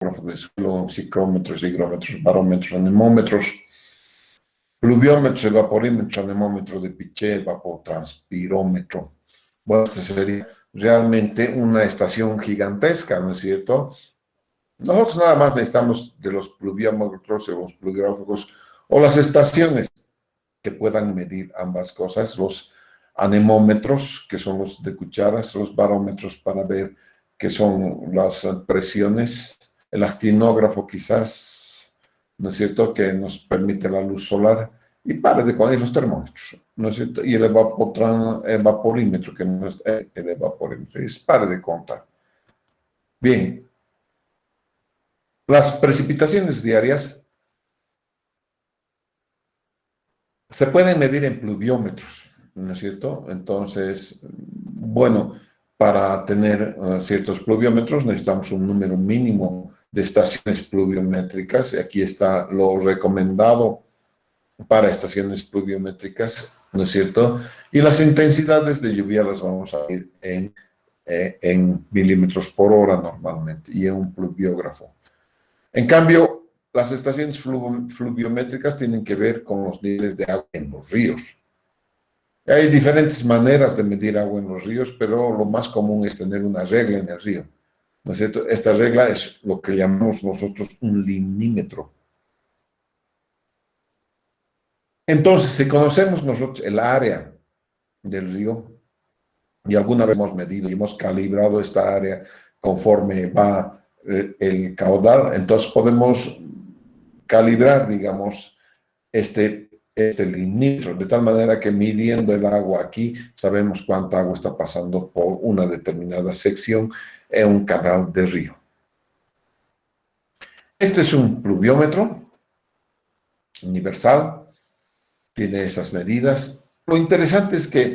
actinógrafo de suelo, psicrómetros, higrómetros, barómetros, anemómetros, pluviómetros, evaporímetro, anemómetro de Piché, evapotranspirómetro. Bueno, esta sería realmente una estación gigantesca, ¿no es cierto? Nosotros nada más necesitamos de los pluviómetros, los pluvigráficos o las estaciones que puedan medir ambas cosas, los anemómetros, que son los de cucharas, los barómetros para ver qué son las presiones, el actinógrafo quizás, ¿no es cierto?, que nos permite la luz solar, y para de contar, y los termómetros, ¿no es cierto?, y el evaporímetro, que no es el evaporímetro, es para de contar. Bien, las precipitaciones diarias se pueden medir en pluviómetros, ¿no es cierto? Entonces, bueno, para tener ciertos pluviómetros necesitamos un número mínimo de estaciones pluviométricas. Aquí está lo recomendado para estaciones pluviométricas, ¿no es cierto? Y las intensidades de lluvia las vamos a ir en milímetros por hora normalmente y en un pluviógrafo. En cambio, las estaciones fluviométricas tienen que ver con los niveles de agua en los ríos. Hay diferentes maneras de medir agua en los ríos, pero lo más común es tener una regla en el río, ¿no es cierto? Esta regla es lo que llamamos nosotros un limímetro. Entonces, si conocemos nosotros el área del río, y alguna vez hemos medido y hemos calibrado esta área conforme va el caudal, entonces podemos calibrar, digamos, este limímetro, de tal manera que midiendo el agua aquí, sabemos cuánta agua está pasando por una determinada sección en un canal de río. Este es un pluviómetro universal, tiene esas medidas. Lo interesante es que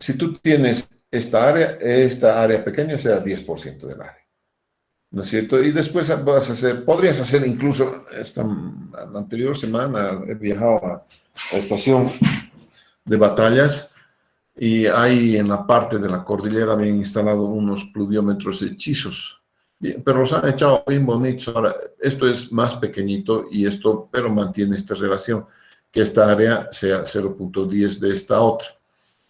si tú tienes esta área pequeña será 10% del área, ¿no es cierto? Y después podrías hacer incluso, la anterior semana he viajado a la estación de Batallas y ahí en la parte de la cordillera habían instalado unos pluviómetros hechizos, pero los han echado bien bonitos. Ahora, esto es más pequeñito y esto, pero mantiene esta relación, que esta área sea 0.10 de esta otra.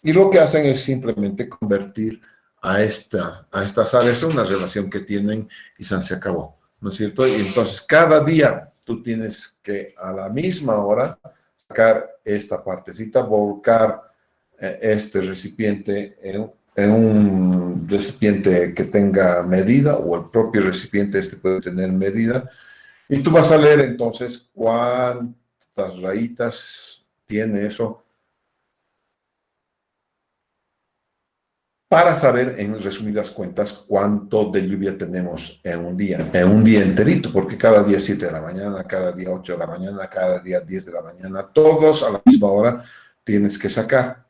Y lo que hacen es simplemente convertir a estas áreas en una relación que tienen y se acabó, ¿no es cierto? Y entonces cada día tú tienes que a la misma hora sacar esta partecita, volcar este recipiente en un recipiente que tenga medida, o el propio recipiente este puede tener medida, y tú vas a leer entonces cuántas rayitas tiene eso, para saber, en resumidas cuentas, cuánto de lluvia tenemos en un día enterito, porque cada día 7 de la mañana, cada día 8 de la mañana, cada día 10 de la mañana, todos a la misma hora tienes que sacar,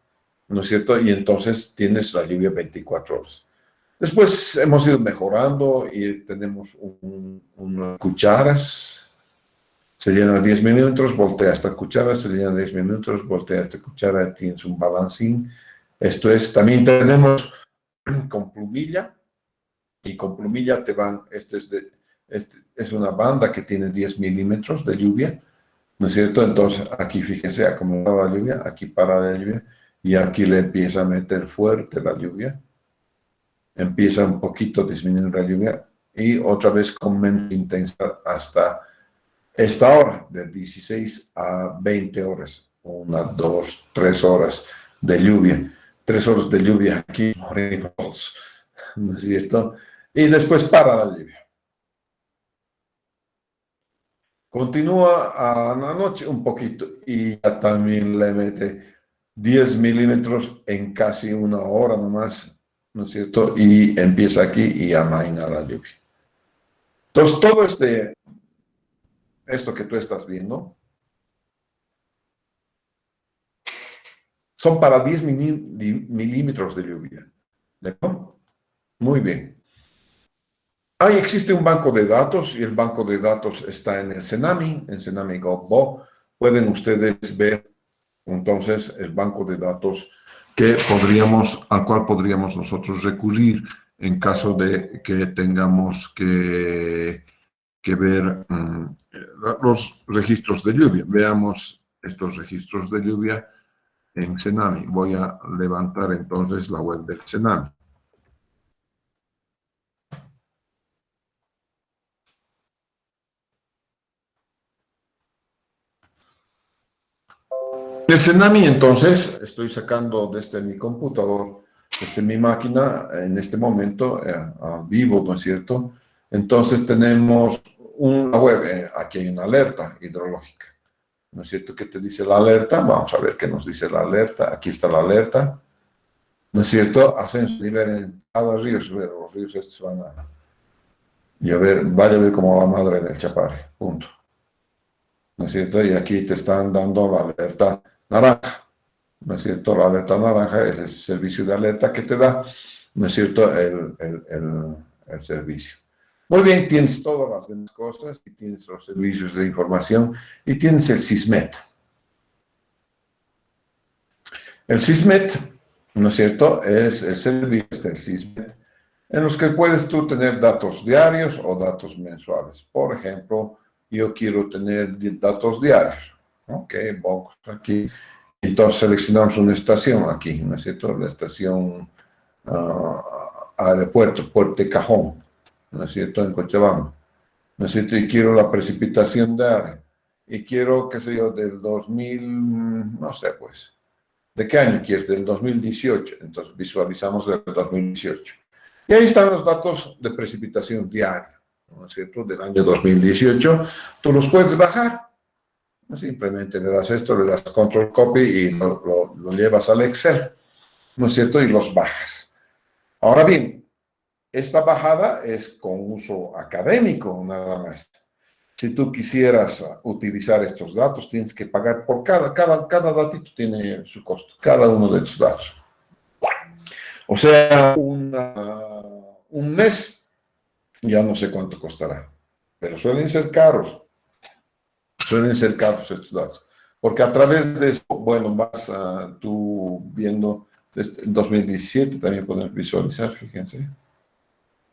¿no es cierto? Y entonces tienes la lluvia 24 horas. Después hemos ido mejorando y tenemos unas cucharas, se llena 10 minutos, voltea esta cuchara, se llena 10 minutos, voltea esta cuchara, tienes un balancín. Esto es, también tenemos con plumilla, y con plumilla te van, este es una banda que tiene 10 milímetros de lluvia, ¿no es cierto? Entonces aquí fíjense a cómo va la lluvia, aquí para la lluvia, y aquí le empieza a meter fuerte la lluvia, empieza un poquito a disminuir la lluvia, y otra vez con menos intensidad hasta esta hora, de 16 a 20 horas, 1, 2, 3 horas de lluvia. 3 horas de lluvia aquí, morimos, ¿no es cierto? Y después para la lluvia. Continúa a la noche un poquito y ya también le mete 10 milímetros en casi una hora nomás, ¿no es cierto? Y empieza aquí y amaina la lluvia. Entonces, todo esto que tú estás viendo son para 10 milímetros de lluvia. ¿De acuerdo? Muy bien. Ahí existe un banco de datos y el banco de datos está en el Cenami, en Cenami.gov. Pueden ustedes ver entonces el banco de datos al cual podríamos nosotros recurrir en caso de que tengamos que ver los registros de lluvia. Veamos estos registros de lluvia en Cenami. Voy a levantar entonces la web del Cenami. El Cenami, entonces, estoy sacando desde mi computador, desde mi máquina, en este momento, a vivo, ¿no es cierto? Entonces tenemos una web, aquí hay una alerta hidrológica, ¿no es cierto? ¿Qué te dice la alerta? Vamos a ver qué nos dice la alerta. Aquí está la alerta, ¿no es cierto? Ascenso de nivel en cada río, los ríos estos van a llover, va a llover como la madre del Chapare, punto. ¿No es cierto? Y aquí te están dando la alerta naranja. ¿No es cierto? La alerta naranja es el servicio de alerta que te da, ¿no es cierto?, el servicio. Muy bien, tienes todas las demás cosas, y tienes los servicios de información, y tienes el SISMET. El SISMET, ¿no es cierto?, es el servicio del SISMET, en los que puedes tú tener datos diarios o datos mensuales. Por ejemplo, yo quiero tener datos diarios. Ok, vamos aquí. Entonces seleccionamos una estación aquí, ¿no es cierto? La estación aeropuerto, Puerto de Cajón, ¿no es cierto? En Cochabamba, ¿no es cierto? Y quiero la precipitación de área. Y quiero, qué sé yo, del 2000, no sé, pues. ¿De qué año quieres? Del 2018. Entonces visualizamos del 2018. Y ahí están los datos de precipitación diaria, ¿no es cierto? Del año 2018. Tú los puedes bajar. Simplemente le das esto, le das control copy y lo llevas al Excel, ¿no es cierto? Y los bajas. Ahora bien, esta bajada es con uso académico nada más. Si tú quisieras utilizar estos datos, tienes que pagar por cada datito tiene su costo, cada uno de estos datos. O sea, un mes, ya no sé cuánto costará, pero suelen ser caros estos datos. Porque a través de eso, bueno, vas tú viendo, en 2017 también podemos visualizar, fíjense.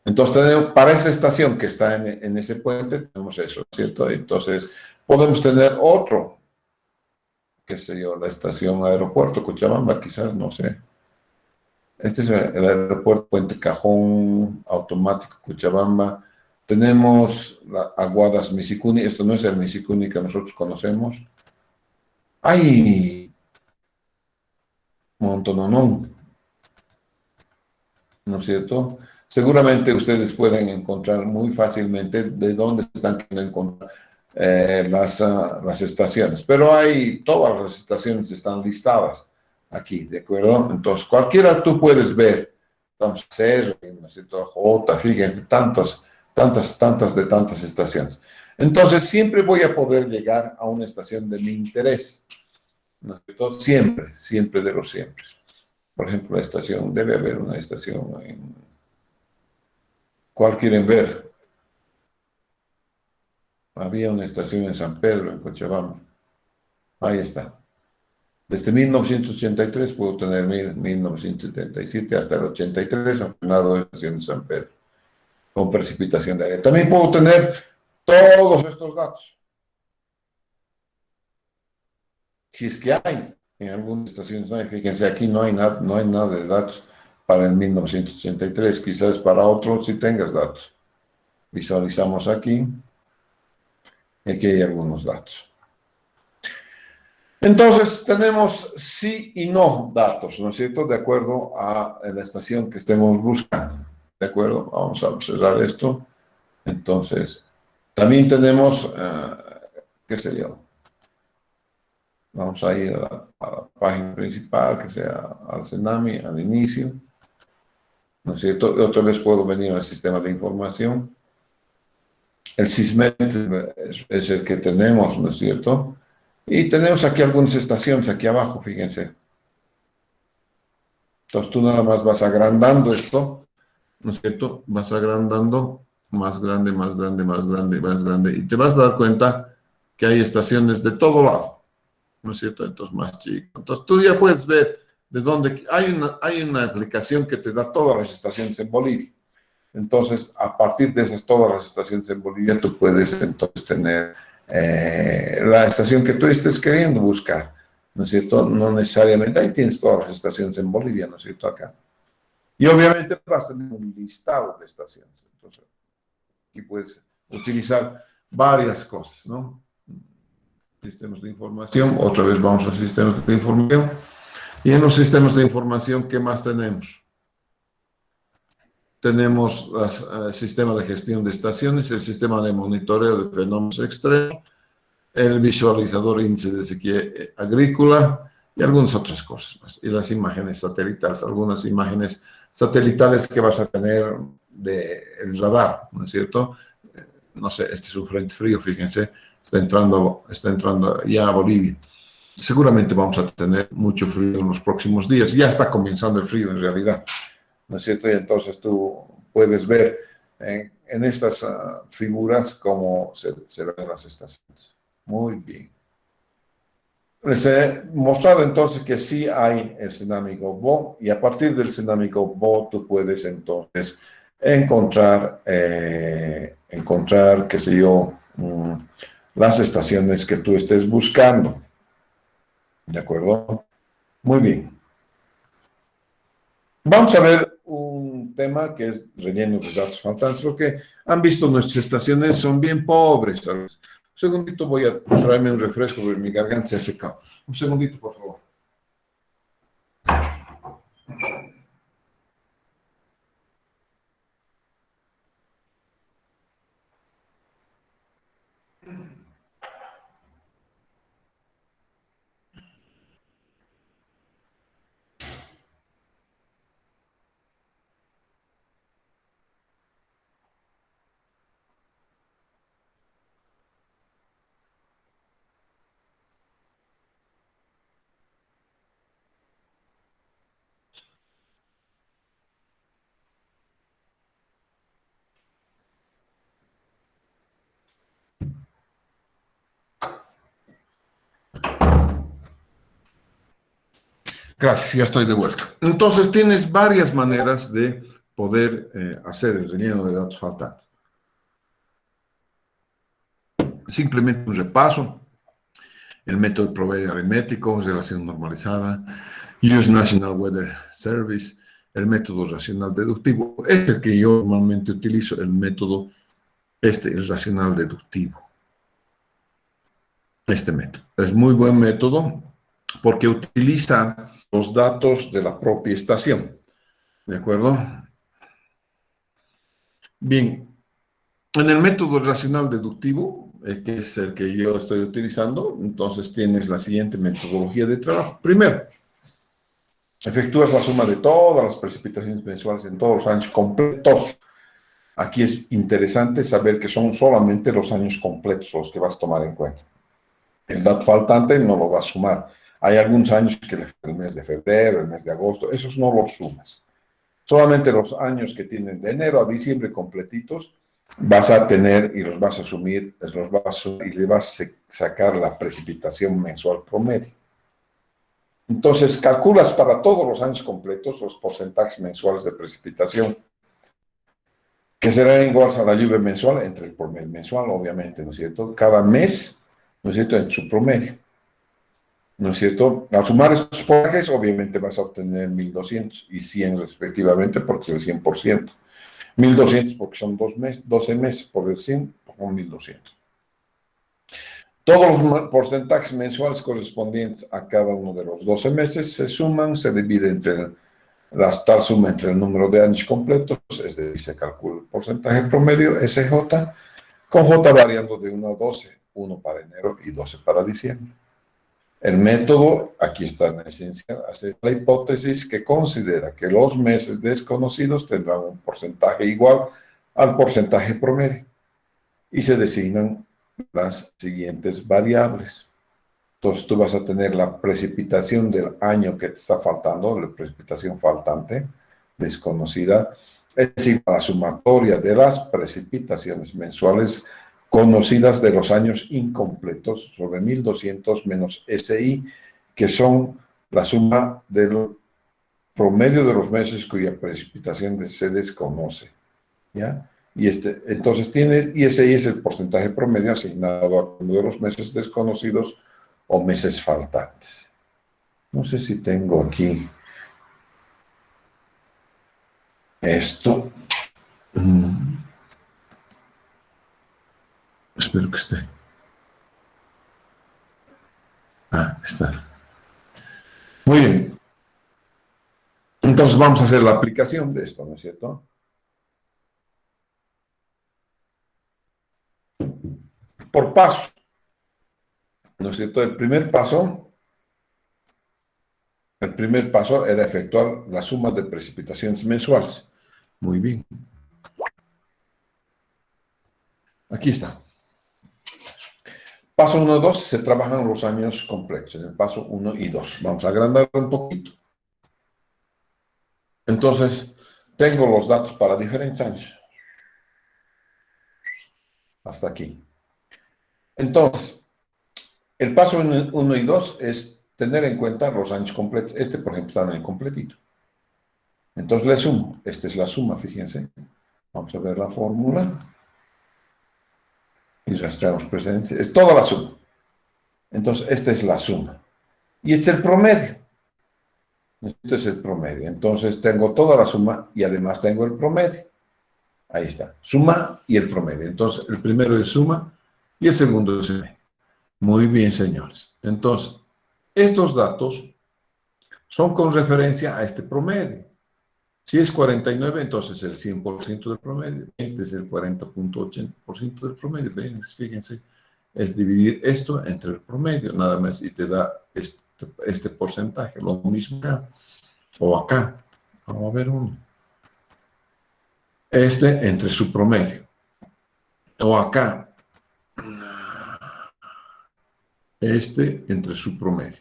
Entonces, tenemos, para esa estación que está en ese puente, tenemos eso, ¿cierto? Entonces, podemos tener otro, qué sé yo, la estación aeropuerto Cochabamba, quizás, no sé. Este es el aeropuerto Puente Cajón, automático Cochabamba. Tenemos la Aguadas Misicuni, esto no es el Misicuni que nosotros conocemos. Hay un montón, ¿no es cierto? Seguramente ustedes pueden encontrar muy fácilmente de dónde están queriendo encontrar las estaciones, pero hay, todas las estaciones están listadas aquí, ¿de acuerdo? Entonces, cualquiera tú puedes ver, entonces, C, ¿no es cierto? J, fíjense, tantas estaciones. Entonces, siempre voy a poder llegar a una estación de mi interés, ¿no es cierto? Siempre de los siempre. Por ejemplo, la estación, debe haber una estación en... ¿Cuál quieren ver? Había una estación en San Pedro, en Cochabamba. Ahí está. Desde 1983 puedo tener 1977 hasta el 83, han frenado la estación de San Pedro, con precipitación de área. También puedo tener todos estos datos. Si es que hay, en algunas estaciones no hay, fíjense, aquí no hay nada de datos para el 1983, quizás para otros sí tengas datos. Visualizamos aquí. Aquí hay algunos datos. Entonces, tenemos sí y no datos, ¿no es cierto? De acuerdo a la estación que estemos buscando. ¿De acuerdo? Vamos a cerrar esto. Entonces, también tenemos, qué sé yo, vamos a ir a la página principal, que sea al Cenami, al inicio, ¿no es cierto? Otra vez puedo venir al sistema de información. El SISMET es el que tenemos, ¿no es cierto? Y tenemos aquí algunas estaciones, aquí abajo, fíjense. Entonces tú nada más vas agrandando esto, ¿no es cierto? Vas agrandando, más grande, más grande, más grande, más grande, y te vas a dar cuenta que hay estaciones de todo lado, ¿no es cierto? Entonces más chico. Entonces tú ya puedes ver de dónde... Hay una aplicación que te da todas las estaciones en Bolivia. Entonces, a partir de esas, todas las estaciones en Bolivia, tú puedes entonces tener la estación que tú estés queriendo buscar, ¿no es cierto? No necesariamente, ahí tienes todas las estaciones en Bolivia, ¿no es cierto? Acá. Y obviamente vas a tener un listado de estaciones. Entonces, aquí puedes utilizar varias cosas, ¿no? Sistemas de información, otra vez vamos a sistemas de información. Y en los sistemas de información, ¿qué más tenemos? Tenemos el sistema de gestión de estaciones, el sistema de monitoreo de fenómenos extremos, el visualizador índice de sequía agrícola y algunas otras cosas más. Y las imágenes satelitales, algunas imágenes satelitales que vas a tener del radar, ¿no es cierto? No sé, este es un frente frío, fíjense, está entrando ya a Bolivia. Seguramente vamos a tener mucho frío en los próximos días. Ya está comenzando el frío en realidad, ¿no es cierto? Y entonces tú puedes ver en estas figuras cómo se ven las estaciones. Muy bien. Les he mostrado entonces que sí hay el Cenámico Bo y a partir del Cenámico Bo tú puedes entonces encontrar, qué sé yo, las estaciones que tú estés buscando. ¿De acuerdo? Muy bien. Vamos a ver un tema que es relleno de datos faltantes, porque han visto nuestras estaciones son bien pobres, ¿sabes? Un segundito, voy a traerme un refresco porque mi garganta se ha secado. Un segundito, por favor. Gracias, ya estoy de vuelta. Entonces, tienes varias maneras de poder hacer el relleno de datos faltantes. Simplemente un repaso, el método de promedio aritmético, relación normalizada, US National Weather Service, el método racional deductivo. Este es el que yo normalmente utilizo, el método, el racional deductivo. Este método. Es muy buen método porque utiliza los datos de la propia estación. ¿De acuerdo? Bien, en el método racional deductivo, que es el que yo estoy utilizando, entonces tienes la siguiente metodología de trabajo. Primero, efectúas la suma de todas las precipitaciones mensuales en todos los años completos. Aquí es interesante saber que son solamente los años completos los que vas a tomar en cuenta. El dato faltante no lo vas a sumar. Hay algunos años que el mes de febrero, el mes de agosto, esos no los sumas. Solamente los años que tienen de enero a diciembre completitos vas a tener y los vas a asumir, y le vas a sacar la precipitación mensual promedio. Entonces, calculas para todos los años completos los porcentajes mensuales de precipitación, que serán iguales a la lluvia mensual entre el promedio mensual, obviamente, ¿no es cierto? Cada mes, ¿no es cierto?, en su promedio, ¿no es cierto? Al sumar estos porcentajes, obviamente vas a obtener 1200 y 100 respectivamente, porque es el 100%. 1200 porque son 12 meses por el 100, son 1200. Todos los porcentajes mensuales correspondientes a cada uno de los 12 meses se suman, se divide entre tal suma entre el número de años completos, es decir, se calcula el porcentaje promedio, SJ, con J variando de 1 a 12, 1 para enero y 12 para diciembre. El método, aquí está en esencia, hace la hipótesis que considera que los meses desconocidos tendrán un porcentaje igual al porcentaje promedio y se designan las siguientes variables. Entonces tú vas a tener la precipitación del año que te está faltando, la precipitación faltante, desconocida, es igual a la sumatoria de las precipitaciones mensuales conocidas de los años incompletos sobre 1200 menos SI, que son la suma del promedio de los meses cuya precipitación se desconoce. ¿ya? Y entonces tienes, y ese es el porcentaje promedio asignado a uno de los meses desconocidos o meses faltantes. No sé si tengo aquí esto. Espero que esté. Ah, está. Muy bien. Entonces vamos a hacer la aplicación de esto, ¿no es cierto? Por pasos, ¿no es cierto? El primer paso era efectuar la suma de precipitaciones mensuales. Muy bien. Aquí está. Paso 1 y 2 se trabajan los años completos, en el paso 1 y 2. Vamos a agrandar un poquito. Entonces, tengo los datos para diferentes años. Hasta aquí. Entonces, el paso 1 y 2 es tener en cuenta los años completos. Este, por ejemplo, está en el completito. Entonces le sumo. Esta es la suma, fíjense. Vamos a ver la fórmula. Y rastreamos precedentes. Es toda la suma. Entonces, esta es la suma. Y este es el promedio. Este es el promedio. Entonces, tengo toda la suma y además tengo el promedio. Ahí está. Suma y el promedio. Entonces, el primero es suma y el segundo es promedio. Muy bien, señores. Entonces, estos datos son con referencia a este promedio. Si es 49, entonces el 100% del promedio. 20 es el 40.80% del promedio. ¿Ven? Fíjense, es dividir esto entre el promedio, nada más, y te da este porcentaje. Lo mismo acá, o acá. Vamos a ver uno. Este entre su promedio. O acá. Este entre su promedio.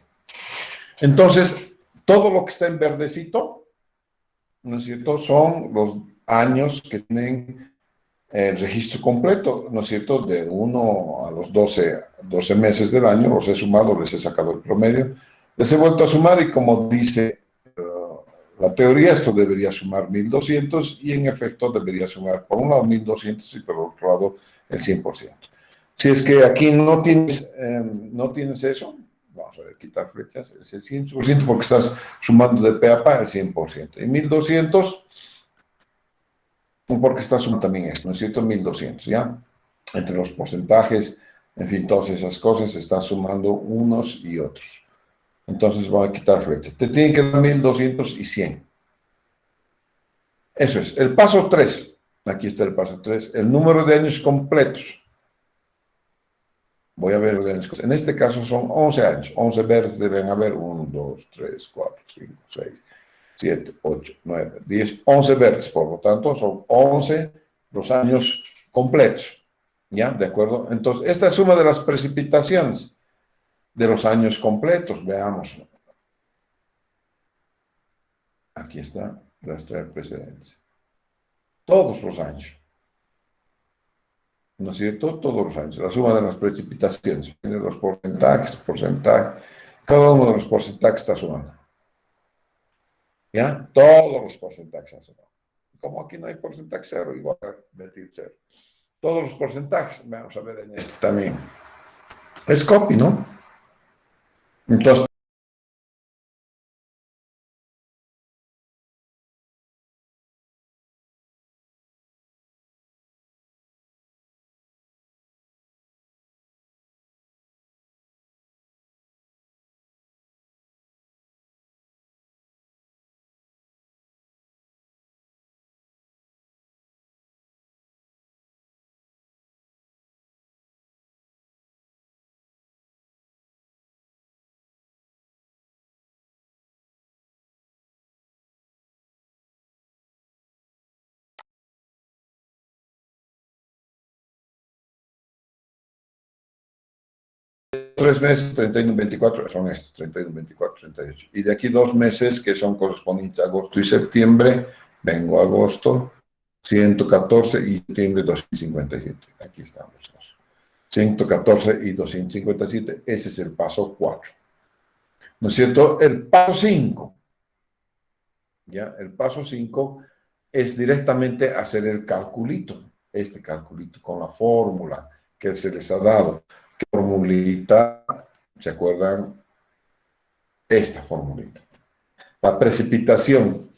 Entonces, todo lo que está en verdecito, ¿no es cierto?, son los años que tienen el registro completo, ¿no es cierto?, de 1 a los 12 meses del año, los he sumado, les he sacado el promedio, les he vuelto a sumar y como dice la teoría, esto debería sumar 1200 y en efecto debería sumar por un lado 1200 y por otro lado el 100%. Si es que aquí no tienes eso, vamos a ver, quitar flechas, es el 100% porque estás sumando de pe a pa el 100%. Y 1200 porque estás sumando también esto, ¿no es cierto? 1200, ¿ya? Entre los porcentajes, en fin, todas esas cosas, se están sumando unos y otros. Entonces voy a quitar flechas. Te tienen que dar 1200 y 100. Eso es. El paso 3. Aquí está el paso 3. El número de años completos. Voy a ver los años. En este caso son 11 años. 11 verdes deben haber 1, 2, 3, 4, 5, 6, 7, 8, 9, 10, 11 verdes. Por lo tanto, son 11 los años completos. ¿Ya? ¿De acuerdo? Entonces, esta es suma de las precipitaciones de los años completos. Veamos. Aquí está. Rastrear precedentes. Todos los años. ¿No es cierto? Todos los años. La suma de las precipitaciones. Tiene los porcentajes. Cada uno de los porcentajes está sumando. ¿Ya? Todos los porcentajes han sumado. Como aquí no hay porcentaje cero, igual a meter cero. Todos los porcentajes. Vamos a ver en este también. Es copy, ¿no? Entonces, tres meses, 31, 24, son estos, 31, 24, 38. Y de aquí 2 meses que son correspondientes a agosto y septiembre, vengo a agosto, 114 y septiembre 257. Aquí estamos. 114 y 257, ese es el paso 4. ¿No es cierto? El paso 5, ¿ya? El paso 5 es directamente hacer el calculito, este calculito con la fórmula que se les ha dado. ¿Qué formulita? ¿Se acuerdan? Esta formulita. La precipitación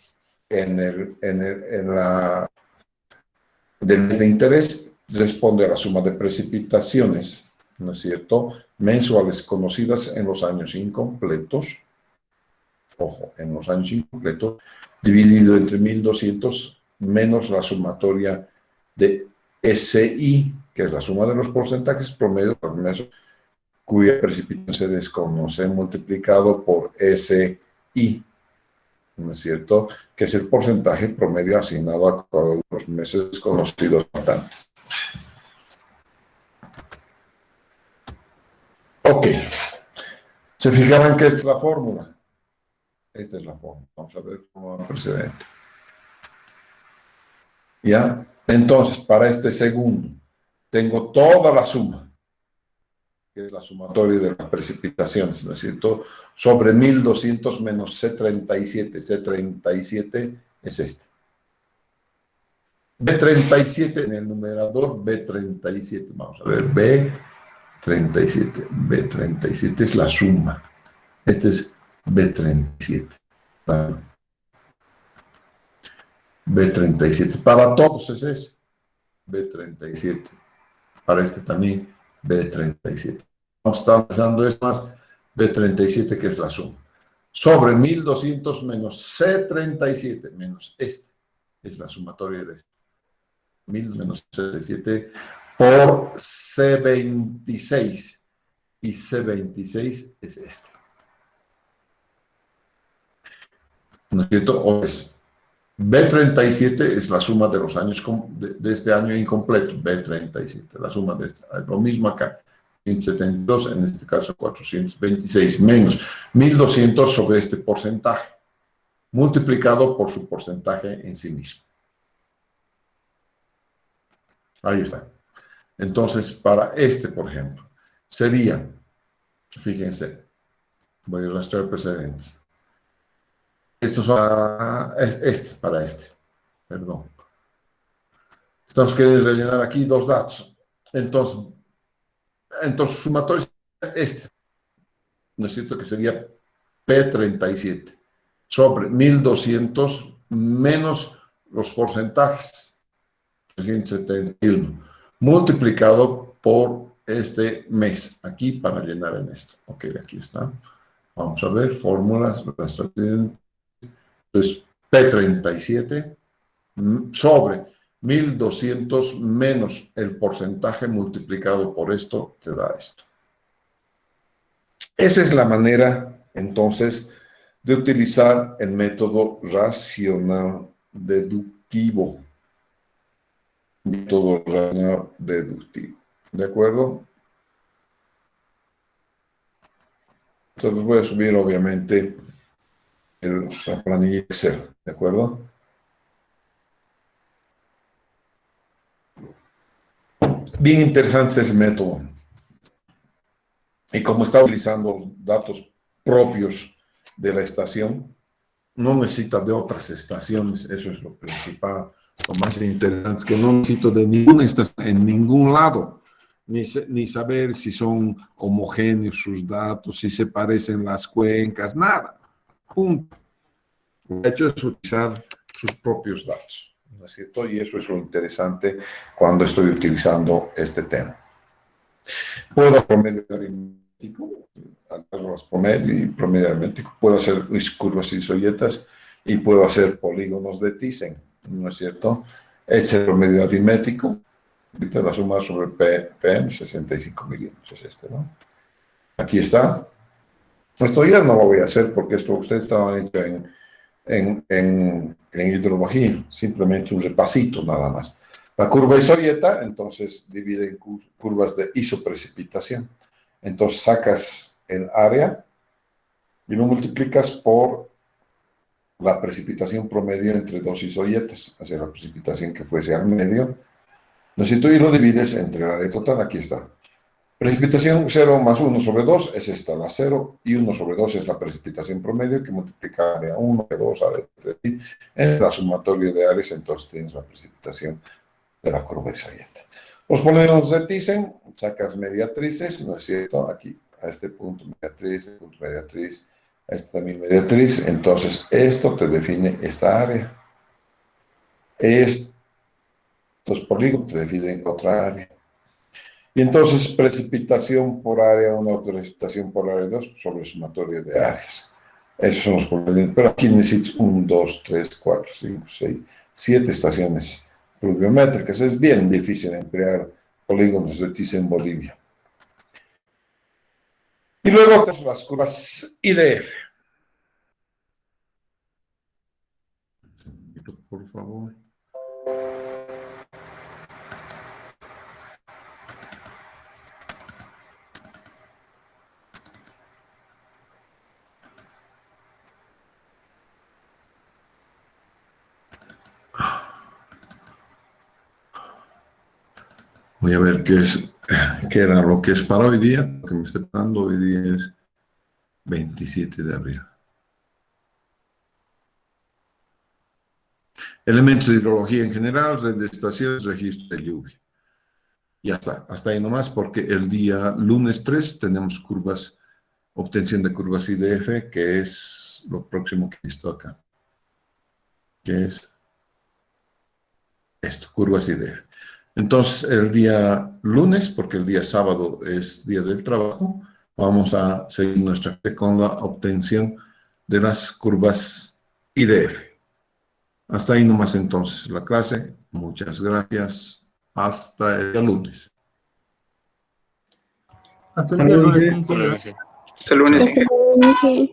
en la del mes de interés responde a la suma de precipitaciones, ¿no es cierto?, mensuales conocidas en los años incompletos, ojo, en los años incompletos, dividido entre 1200 menos la sumatoria de SI, que es la suma de los porcentajes promedio por mes, cuya precipitación se desconoce, multiplicado por SI, ¿no es cierto?, que es el porcentaje promedio asignado a cada uno de los meses conocidos antes. Ok. ¿Se fijarán que esta es la fórmula? Esta es la fórmula. Vamos a ver cómo va precedente. ¿Ya? Entonces, para este segundo, tengo toda la suma, que es la sumatoria de las precipitaciones, ¿no es cierto?, sobre 1200 menos C37. C37 es este. B37 en el numerador, B37. Vamos a ver, B37. B37 es la suma. Este es B37. ¿Vale? B37. Para todos es ese. B37. Para este también, B37. Vamos a estar pensando esto más, B37, que es la suma. Sobre 1200 menos C37 menos este. Es la sumatoria de este. 1000 menos C37 por C26. Y C26 es este. ¿No es cierto? O es B37 es la suma de los años de este año incompleto, B37, la suma de este. Lo mismo acá, 172, en este caso 426, menos 1200 sobre este porcentaje, multiplicado por su porcentaje en sí mismo. Ahí está. Entonces, para este, por ejemplo, sería, fíjense, voy a arrastrar precedentes. Estos son para este, perdón. Estamos queriendo rellenar aquí dos datos. Entonces sumatorio es este, ¿no es cierto?, que sería P37 sobre 1200 menos los porcentajes, 371, multiplicado por este mes, aquí para llenar en esto. Ok, aquí está. Vamos a ver, fórmulas. Entonces, P37 sobre 1200 menos el porcentaje multiplicado por esto, te da esto. Esa es la manera, entonces, de utilizar el método racional deductivo. Método racional deductivo. ¿De acuerdo? Se los voy a subir, obviamente, la planilla Excel. ¿De acuerdo? Bien interesante ese método. Y como está utilizando datos propios de la estación, no necesita de otras estaciones. Eso es lo principal, lo más interesante, es que no necesito de ninguna estación en ningún lado, ni saber si son homogéneos sus datos, si se parecen las cuencas, nada. Punto. Lo que he hecho es utilizar sus propios datos, ¿no es cierto? Y eso es lo interesante cuando estoy utilizando este tema. Puedo promedio aritmético, agarro las promedio y promedio aritmético, puedo hacer curvas isoyetas y puedo hacer polígonos de Thyssen, ¿no es cierto? Este promedio aritmético, ahorita la suma sobre PM, 65 milímetros, es este, ¿no? Aquí está. Esto ya no lo voy a hacer porque esto usted estaba hecho en hidrología, simplemente un repasito nada más. La curva isoyeta, entonces, divide en curvas de isoprecipitación. Entonces, sacas el área y lo multiplicas por la precipitación promedio entre dos isoyetas, hacia la precipitación que fuese al medio. Y lo divides entre el área total, aquí está. Precipitación 0 más 1 sobre 2 es esta, la 0, y 1 sobre 2 es la precipitación promedio que multiplica a 1, a 2, a 3, en la sumatoria de áreas, entonces tienes la precipitación de la curva de Sayeta. Los polinomios de Thyssen, sacas mediatrices, ¿no es cierto? Aquí, a este punto mediatriz, a este también mediatriz, entonces esto te define esta área. Estos polígonos te definen otra área. Y entonces precipitación por área 1, precipitación por área 2 sobre sumatoria de áreas. Esos son los polinomios. Pero aquí necesitas 1, 2, 3, 4, 5, 6, 7 estaciones pluviométricas. Es bien difícil emplear polígonos de Thyssen en Bolivia. Y luego las curvas IDF. Por favor. Voy a ver qué era lo que es para hoy día, lo que me está dando hoy día es 27 de abril. Elementos de hidrología en general, red de estaciones, registro de lluvia. Ya está, hasta ahí nomás, porque el día lunes 3 tenemos curvas, obtención de curvas IDF, que es lo próximo que he visto acá, que es esto, curvas IDF. Entonces, el día lunes, porque el día sábado es día del trabajo, vamos a seguir nuestra clase con la obtención de las curvas IDF. Hasta ahí nomás entonces la clase. Muchas gracias. Hasta el día lunes. Hasta el día lunes, Inge. Hasta el lunes. Hasta luego, Inge.